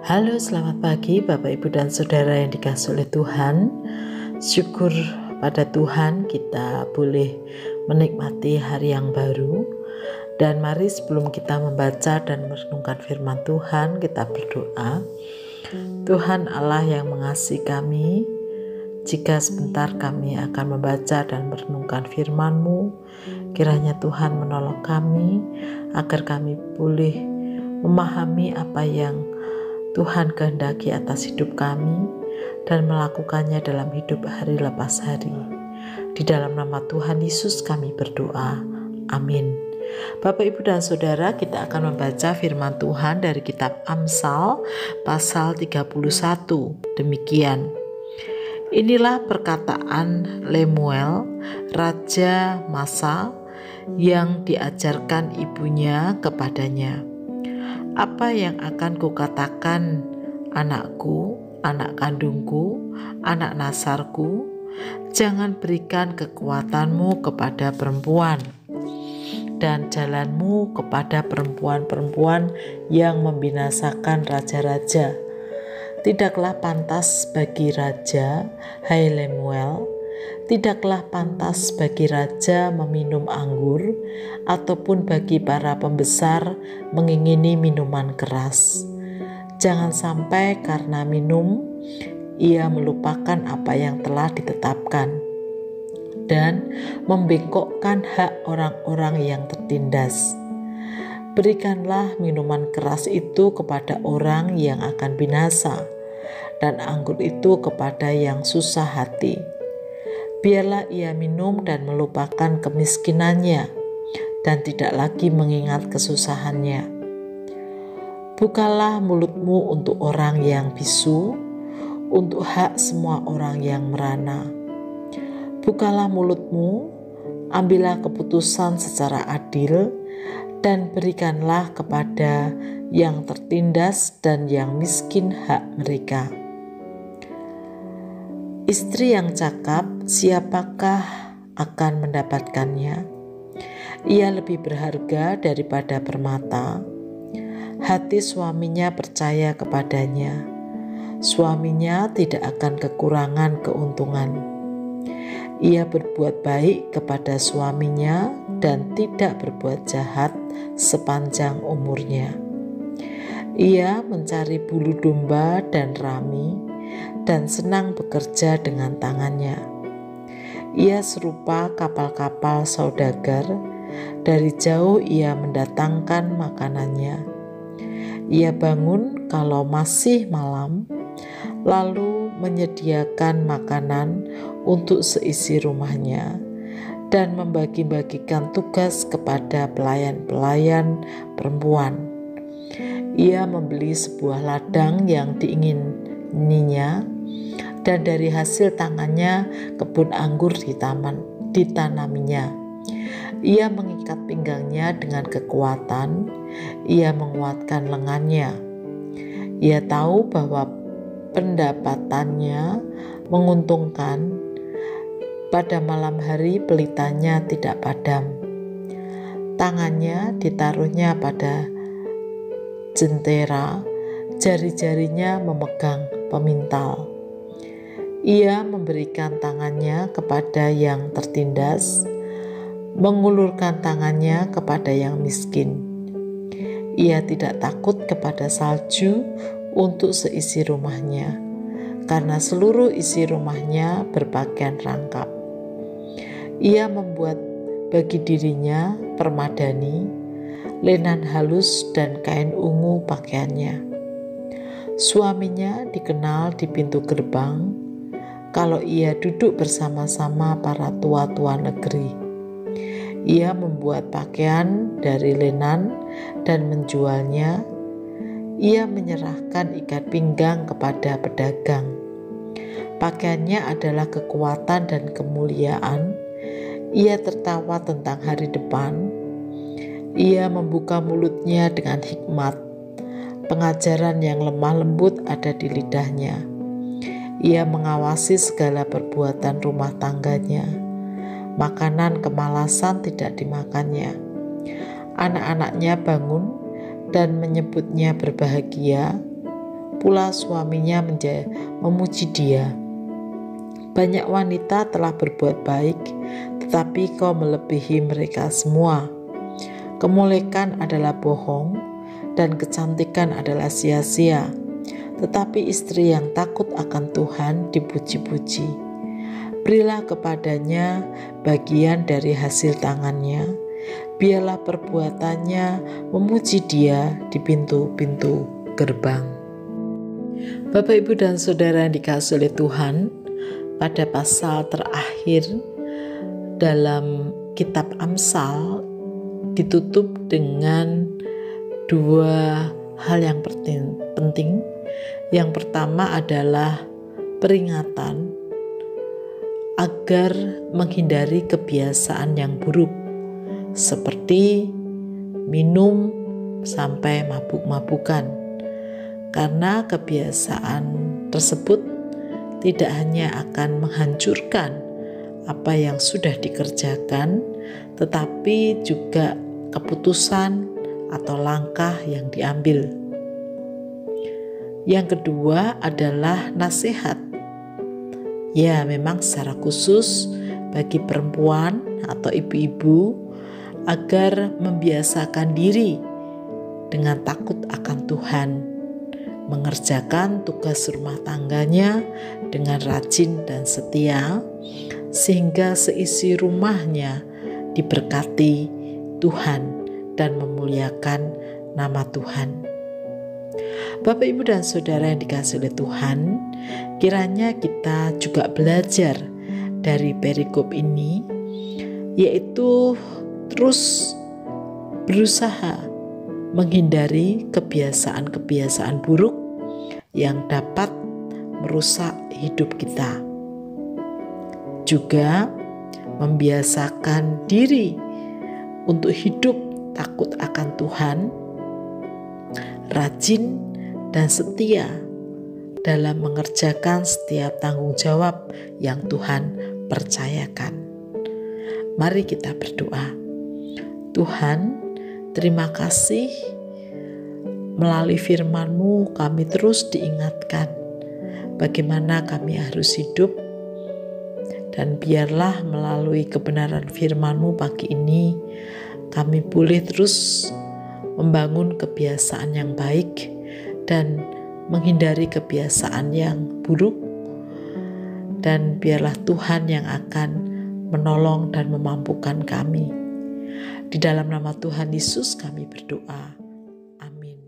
Halo, selamat pagi Bapak, Ibu, dan Saudara yang dikasihi oleh Tuhan. Syukur pada Tuhan kita boleh menikmati hari yang baru. Dan mari sebelum kita membaca dan merenungkan firman Tuhan, kita berdoa. Tuhan Allah yang mengasihi kami, jika sebentar kami akan membaca dan merenungkan firman-Mu, kiranya Tuhan menolong kami agar kami boleh memahami apa yang Tuhan kehendaki atas hidup kami dan melakukannya dalam hidup hari lepas hari. Di dalam nama Tuhan Yesus kami berdoa. Amin. Bapak, Ibu, dan Saudara, kita akan membaca firman Tuhan dari kitab Amsal pasal 31. Demikian. Inilah perkataan Lemuel, Raja Masa, yang diajarkan ibunya kepadanya. Apa yang akan kukatakan, anakku, anak kandungku, anak nasarku? Jangan berikan kekuatanmu kepada perempuan dan jalanmu kepada perempuan-perempuan yang membinasakan raja-raja. Tidaklah pantas bagi raja, hai Lemuel, tidaklah pantas bagi raja meminum anggur, ataupun bagi para pembesar mengingini minuman keras. Jangan sampai karena minum, ia melupakan apa yang telah ditetapkan dan membengkokkan hak orang-orang yang tertindas. Berikanlah minuman keras itu kepada orang yang akan binasa, dan anggur itu kepada yang susah hati. Biarlah ia minum dan melupakan kemiskinannya, dan tidak lagi mengingat kesusahannya. Bukalah mulutmu untuk orang yang bisu, untuk hak semua orang yang merana. Bukalah mulutmu, ambillah keputusan secara adil, dan berikanlah kepada yang tertindas dan yang miskin hak mereka. Istri yang cakap, siapakah akan mendapatkannya? Ia lebih berharga daripada permata. Hati suaminya percaya kepadanya. Suaminya tidak akan kekurangan keuntungan. Ia berbuat baik kepada suaminya dan tidak berbuat jahat sepanjang umurnya. Ia mencari bulu domba dan rami, dan senang bekerja dengan tangannya. Ia serupa kapal-kapal saudagar, dari jauh ia mendatangkan makanannya. Ia bangun kalau masih malam, lalu menyediakan makanan untuk seisi rumahnya, dan membagi-bagikan tugas kepada pelayan-pelayan perempuan. Ia membeli sebuah ladang yang diingininya, dan dari hasil tangannya kebun anggur ditanaminya. Ia mengikat pinggangnya dengan kekuatan, ia menguatkan lengannya. Ia tahu bahwa pendapatannya menguntungkan. Pada malam hari pelitanya tidak padam. Tangannya ditaruhnya pada jentera, jari-jarinya memegang pemintal. Ia memberikan tangannya kepada yang tertindas, mengulurkan tangannya kepada yang miskin. Ia tidak takut kepada salju untuk seisi rumahnya, karena seluruh isi rumahnya berpakaian rangkap. Ia membuat bagi dirinya permadani, lenan halus dan kain ungu pakaiannya. Suaminya dikenal di pintu gerbang, kalau ia duduk bersama-sama para tua-tua negeri. Ia membuat pakaian dari lenan dan menjualnya. Ia menyerahkan ikat pinggang kepada pedagang. Pakaiannya adalah kekuatan dan kemuliaan. Ia tertawa tentang hari depan. Ia membuka mulutnya dengan hikmat. Pengajaran yang lemah lembut ada di lidahnya. Ia mengawasi segala perbuatan rumah tangganya. Makanan kemalasan tidak dimakannya. Anak-anaknya bangun dan menyebutnya berbahagia. pula suaminya memuji dia. Banyak wanita telah berbuat baik, tetapi kau melebihi mereka semua. Kemolekan adalah bohong, dan kecantikan adalah sia-sia. Tetapi istri yang takut akan Tuhan dipuji-puji. Berilah kepadanya bagian dari hasil tangannya. Biarlah perbuatannya memuji dia di pintu-pintu gerbang. Bapak, Ibu, dan Saudara yang dikasihi oleh Tuhan, pada pasal terakhir dalam kitab Amsal ditutup dengan dua hal yang penting. Yang pertama adalah peringatan agar menghindari kebiasaan yang buruk, seperti minum sampai mabuk-mabukan, karena kebiasaan tersebut tidak hanya akan menghancurkan apa yang sudah dikerjakan, tetapi juga keputusan atau langkah yang diambil. Yang kedua adalah nasihat. Ya, memang secara khusus bagi perempuan atau ibu-ibu agar membiasakan diri dengan takut akan Tuhan, mengerjakan tugas rumah tangganya dengan rajin dan setia, sehingga seisi rumahnya diberkati Tuhan dan memuliakan nama Tuhan. Bapak, Ibu, dan Saudara yang dikasihi oleh Tuhan, kiranya kita juga belajar dari perikop ini, yaitu terus berusaha menghindari kebiasaan-kebiasaan buruk yang dapat merusak hidup kita. Juga membiasakan diri untuk hidup takut akan Tuhan, rajin dan setia dalam mengerjakan setiap tanggung jawab yang Tuhan percayakan. Mari kita berdoa. Tuhan, terima kasih, melalui firman-Mu kami terus diingatkan bagaimana kami harus hidup, dan biarlah melalui kebenaran firman-Mu pagi ini kami boleh terus membangun kebiasaan yang baik dan menghindari kebiasaan yang buruk, dan biarlah Tuhan yang akan menolong dan memampukan kami. Di dalam nama Tuhan Yesus kami berdoa. Amin.